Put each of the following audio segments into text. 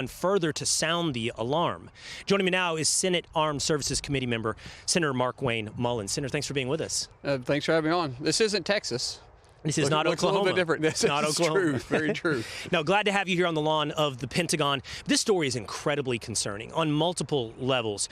and further to sound the alarm. Joining me now is Senate Armed Services Committee member Senator Markwayne Mullin. Senator, thanks for being with us. Thanks for having me on. This isn't Texas. This is not Oklahoma. A little bit different. This not is Oklahoma. True. Very true. Now, glad to have you here on the lawn of the Pentagon. This story is incredibly concerning on multiple levels.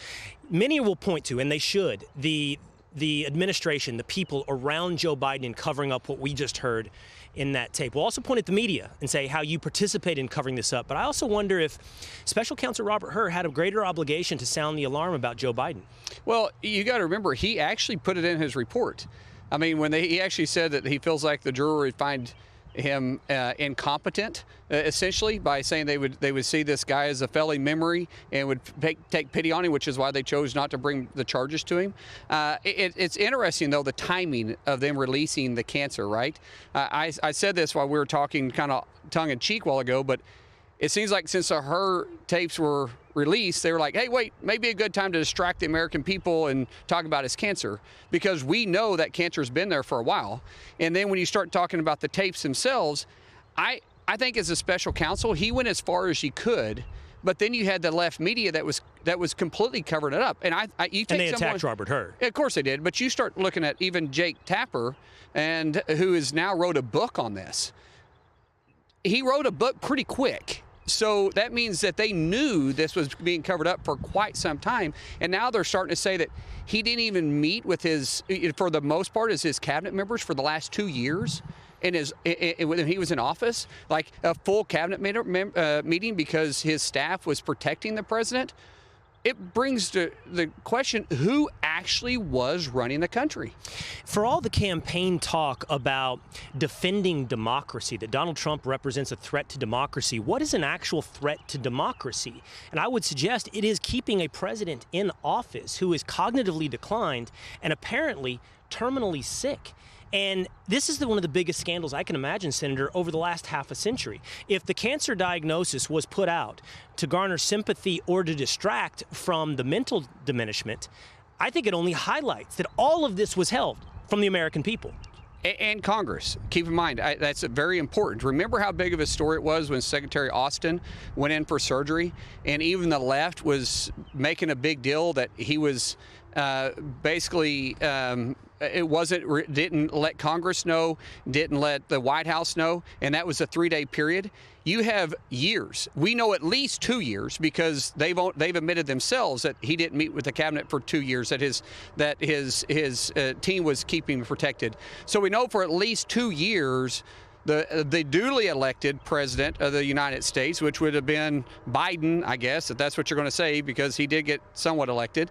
Many will point to, and they should, the administration, the people around Joe Biden in covering up what we just heard in that tape. We'll also point at the media and say how you participate in covering this up. But I also wonder if Special Counsel Robert Hur had a greater obligation to sound the alarm about Joe Biden. Well, you got to remember, he actually put it in his report. I mean, when he actually said that he feels like the juror would find him incompetent, essentially, by saying they would see this guy as a failing memory and would take pity on him, which is why they chose not to bring the charges to him. It's interesting, though, the timing of them releasing the cancer, right? I said this while we were talking kind of tongue-in-cheek a while ago, but it seems like since her tapes were released, they were like, hey, wait, maybe a good time to distract the American people and talk about his cancer, because we know that cancer's been there for a while. And then when you start talking about the tapes themselves, I think as a special counsel, he went as far as he could. But then you had the left media that was completely covering it up. And they attacked Robert Hur. Of course they did. But you start looking at even Jake Tapper, and who has now wrote a book on this. He wrote a book pretty quick. So that means that they knew this was being covered up for quite some time. And now they're starting to say that he didn't even meet with for the most part, his cabinet members for the last 2 years. When he was in office, like a full cabinet meeting because his staff was protecting the president. It brings to the question, who actually was running the country? For all the campaign talk about defending democracy, that Donald Trump represents a threat to democracy, what is an actual threat to democracy? And I would suggest it is keeping a president in office who is cognitively declined and apparently terminally sick. And this is one of the biggest scandals I can imagine, Senator, over the last half a century. If the cancer diagnosis was put out to garner sympathy or to distract from the mental diminishment, I think it only highlights that all of this was held from the American people. And Congress. Keep in mind, that's very important. Remember how big of a story it was when Secretary Austin went in for surgery, and even the left was making a big deal that he was didn't let Congress know, didn't let the White House know, and that was a 3-day period. You have years. We know at least 2 years because they've admitted themselves that he didn't meet with the cabinet for 2 years, that his team was keeping him protected. So we know for at least 2 years the duly elected president of the United States, which would have been Biden, I guess, if that's what you're going to say, because he did get somewhat elected.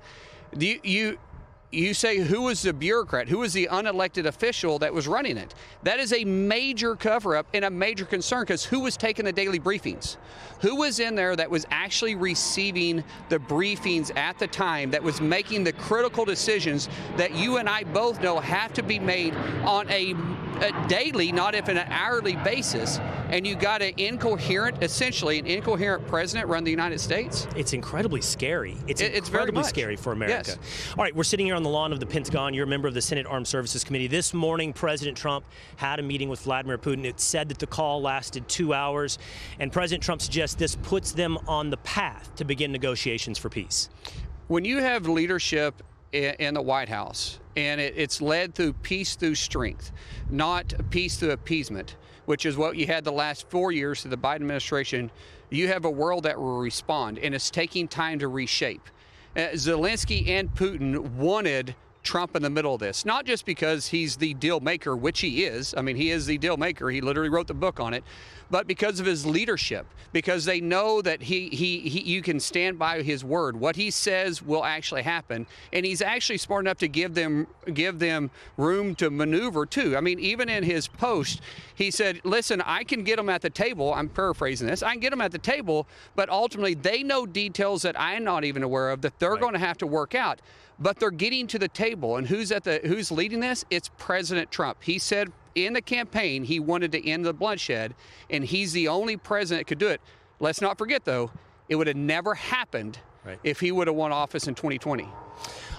You say, who was the bureaucrat? Who was the unelected official that was running it? That is a major cover-up and a major concern, because who was taking the daily briefings? Who was in there that was actually receiving the briefings at the time, that was making the critical decisions that you and I both know have to be made on a daily, not if an hourly basis? And you got essentially an incoherent president run the United States? It's incredibly scary. It's incredibly scary for America. Yes. All right, we're sitting here on the lawn of the Pentagon. You're a member of the Senate Armed Services Committee. This morning, President Trump had a meeting with Vladimir Putin. It said that the call lasted 2 hours, and President Trump suggests this puts them on the path to begin negotiations for peace. When you have leadership in the White House, and it's led through peace through strength, not peace through appeasement, which is what you had the last 4 years of the Biden administration, you have a world that will respond, and it's taking time to reshape. Zelensky and Putin wanted Trump in the middle of this, not just because he's the deal maker, which he is. I mean, he is the deal maker. He literally wrote the book on it, but because of his leadership, because they know that you can stand by his word. What he says will actually happen, and he's actually smart enough to give them room to maneuver too. I mean, even in his post, he said, "Listen, I can get them at the table." I'm paraphrasing this. I can get them at the table, but ultimately they know details that I'm not even aware of that they're going to have to work out. But they're getting to the table, and who's leading this? It's President Trump. He said in the campaign he wanted to end the bloodshed, and he's the only president that could do it. Let's not forget, though, it would have never happened if he would have won office in 2020.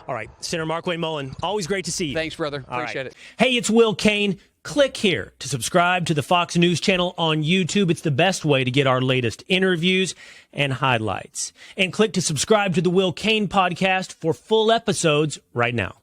All right, Senator Markwayne Mullin, always great to see you. Thanks, brother. Appreciate it. Hey, it's Will Cain. Click here to subscribe to the Fox News channel on YouTube. It's the best way to get our latest interviews and highlights. And click to subscribe to the Will Cain podcast for full episodes right now.